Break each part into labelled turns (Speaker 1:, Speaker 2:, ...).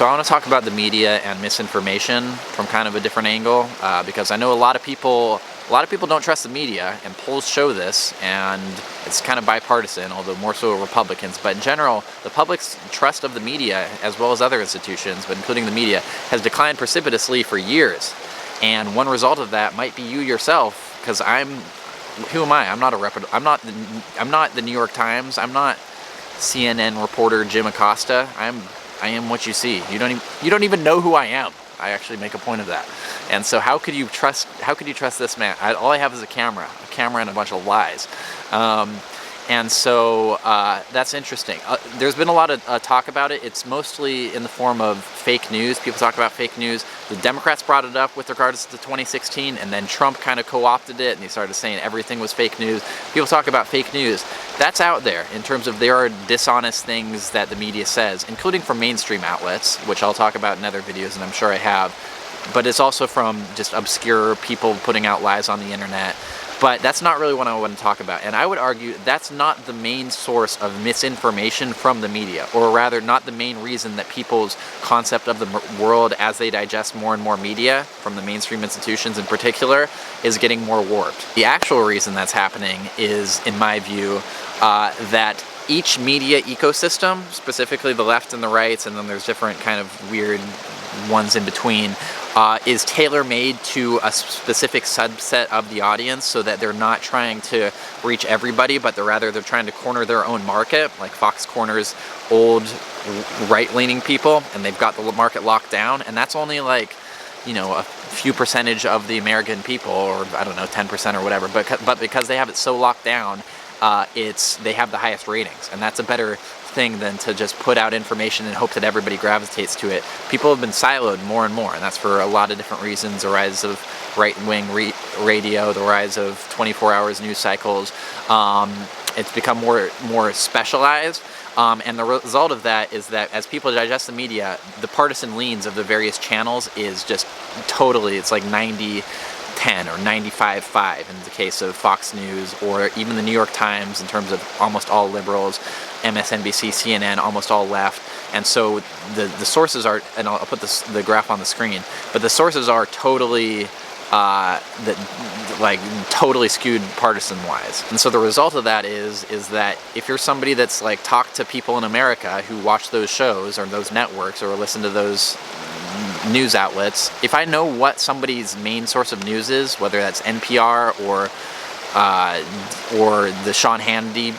Speaker 1: So I want to talk about the media and misinformation from kind of a different angle, because I know a lot of people don't trust the media, and polls show this, and it's kind of bipartisan, although more so Republicans. But in general, the public's trust of the media, as well as other institutions, but including the media, has declined precipitously for years. And one result of that might be you yourself, because who am I? I'm not I'm not the New York Times. I'm not CNN reporter Jim Acosta. I am what you see. You don't even know who I am. I actually make a point of that. And so how could you trust this man? All I have is a camera and a bunch of lies. And so that's interesting. There's been a lot of talk about it. It's mostly in the form of fake news. People talk about fake news. The Democrats brought it up with regards to 2016, and then Trump kind of co-opted it, and he started saying everything was fake news. People talk about fake news. That's out there in terms of there are dishonest things that the media says, including from mainstream outlets, which I'll talk about in other videos, and I'm sure I have. But it's also from just obscure people putting out lies on the internet. But that's not really what I want to talk about. And I would argue that's not the main source of misinformation from the media, or rather not the main reason that people's concept of the world as they digest more and more media, from the mainstream institutions in particular, is getting more warped. The actual reason that's happening is, in my view, that each media ecosystem, specifically the left and the rights, and then there's different kind of weird ones in between, is tailor-made to a specific subset of the audience, so that they're not trying to reach everybody, but they're trying to corner their own market. Like Fox corners old right-leaning people, and they've got the market locked down, and that's only like, a few percentage of the American people, or I don't know, 10% or whatever, but because they have it so locked down, they have the highest ratings, and that's a better thing than to just put out information and hope that everybody gravitates to it. People have been siloed more and more, and that's for a lot of different reasons. The rise of right-wing radio, the rise of 24 hours news cycles. It's become more specialized, and the result of that is that as people digest the media, the partisan leans of the various channels is just totally, it's like 90-10 or 95-5 in the case of Fox News, or even the New York Times in terms of almost all liberals, MSNBC, CNN, almost all left. And so the sources are, and I'll put the graph on the screen, but the sources are totally totally skewed partisan-wise. And so the result of that is that if you're somebody that's like talked to people in America who watch those shows or those networks or listen to those news outlets, if I know what somebody's main source of news is, whether that's NPR or the Sean Hannity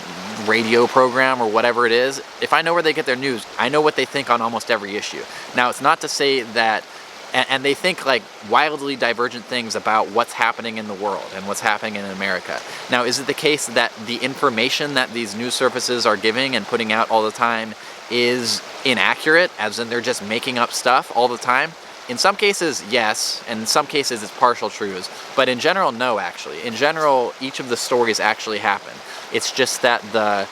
Speaker 1: radio program or whatever it is, if I know where they get their news, I know what they think on almost every issue. Now, it's not to say that, and they think like wildly divergent things about what's happening in the world and what's happening in America. Now, is it the case that the information that these news services are giving and putting out all the time is inaccurate, as in they're just making up stuff all the time? In some cases, yes, and in some cases it's partial truths, but in general, no, actually. In general, each of the stories actually happen. It's just that the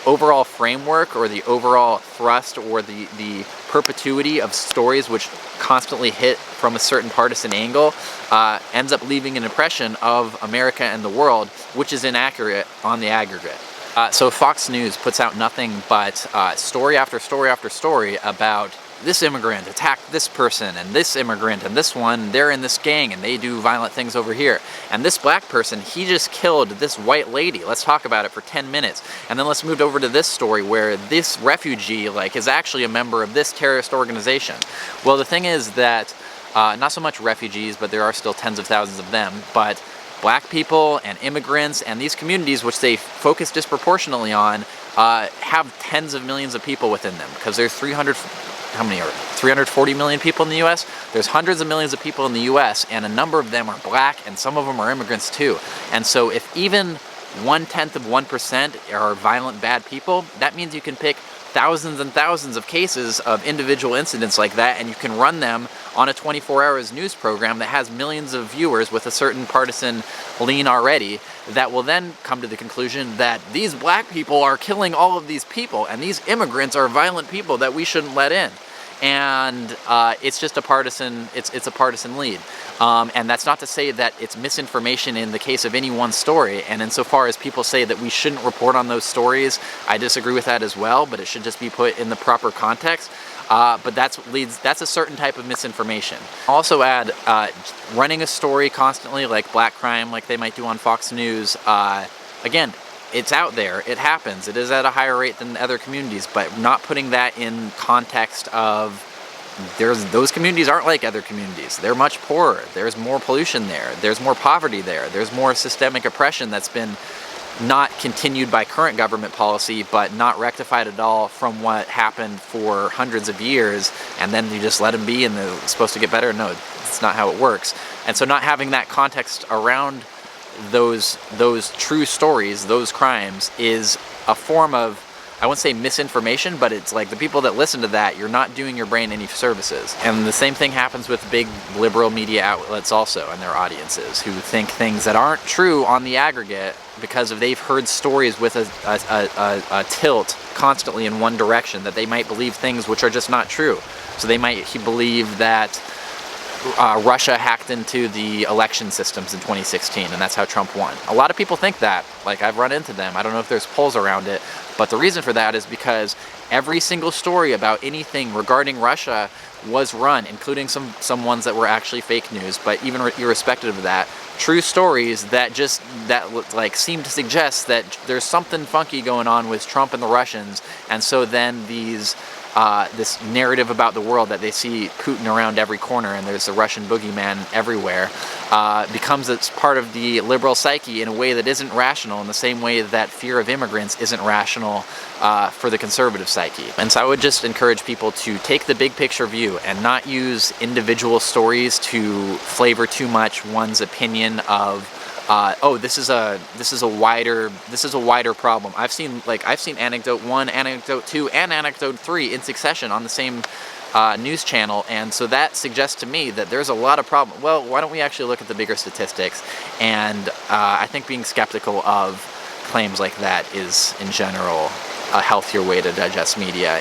Speaker 1: overall framework, or the overall thrust, or the perpetuity of stories which constantly hit from a certain partisan angle ends up leaving an impression of America and the world which is inaccurate on the aggregate. So Fox News puts out nothing but story after story after story about this immigrant attacked this person, and this immigrant and this one, they're in this gang and they do violent things over here. And this black person, he just killed this white lady. Let's talk about it for 10 minutes. And then let's move over to this story where this refugee is actually a member of this terrorist organization. Well, the thing is that not so much refugees, but there are still tens of thousands of them, but black people and immigrants and these communities, which they focus disproportionately on, have tens of millions of people within them, because there's 340 million people in the US? There's hundreds of millions of people in the US, and a number of them are black, and some of them are immigrants too. And so if even 0.1% are violent, bad people, that means you can pick thousands and thousands of cases of individual incidents like that, and you can run them on a 24 hours news program that has millions of viewers with a certain partisan lean already, that will then come to the conclusion that these black people are killing all of these people, and these immigrants are violent people that we shouldn't let in. And it's just a partisan, it's a partisan lead. And that's not to say that it's misinformation in the case of any one story. And insofar as people say that we shouldn't report on those stories, I disagree with that as well, but it should just be put in the proper context. But that's a certain type of misinformation. Also add running a story constantly, like black crime, like they might do on Fox News. Again, it's out there, it happens, it is at a higher rate than other communities, but not putting that in context of those communities aren't like other communities. They're much poorer. There's more pollution there. There's more poverty there. There's more systemic oppression that's been not continued by current government policy, but not rectified at all from what happened for hundreds of years, and then you just let them be and they're supposed to get better. No, it's not how it works. And so not having that context around those true stories, those crimes, is a form of, I wouldn't say misinformation, but it's like the people that listen to that, you're not doing your brain any services. And the same thing happens with big liberal media outlets also and their audiences, who think things that aren't true on the aggregate because they've heard stories with a tilt constantly in one direction, that they might believe things which are just not true. So they might believe that Russia hacked into the election systems in 2016, and that's how Trump won. A lot of people think that. Like, I've run into them. I don't know if there's polls around it, but the reason for that is because every single story about anything regarding Russia was run, including some ones that were actually fake news, but even irrespective of that, true stories that seem to suggest that there's something funky going on with Trump and the Russians, and so then this narrative about the world that they see Putin around every corner and there's a Russian boogeyman everywhere becomes it's part of the liberal psyche in a way that isn't rational, in the same way that fear of immigrants isn't rational for the conservative psyche. And so I would just encourage people to take the big picture view and not use individual stories to flavor too much one's opinion of this is a wider problem. I've seen anecdote 1, anecdote 2, and anecdote 3 in succession on the same news channel, and so that suggests to me that there's a lot of problem. Well, why don't we actually look at the bigger statistics? And I think being skeptical of claims like that is, in general, a healthier way to digest media.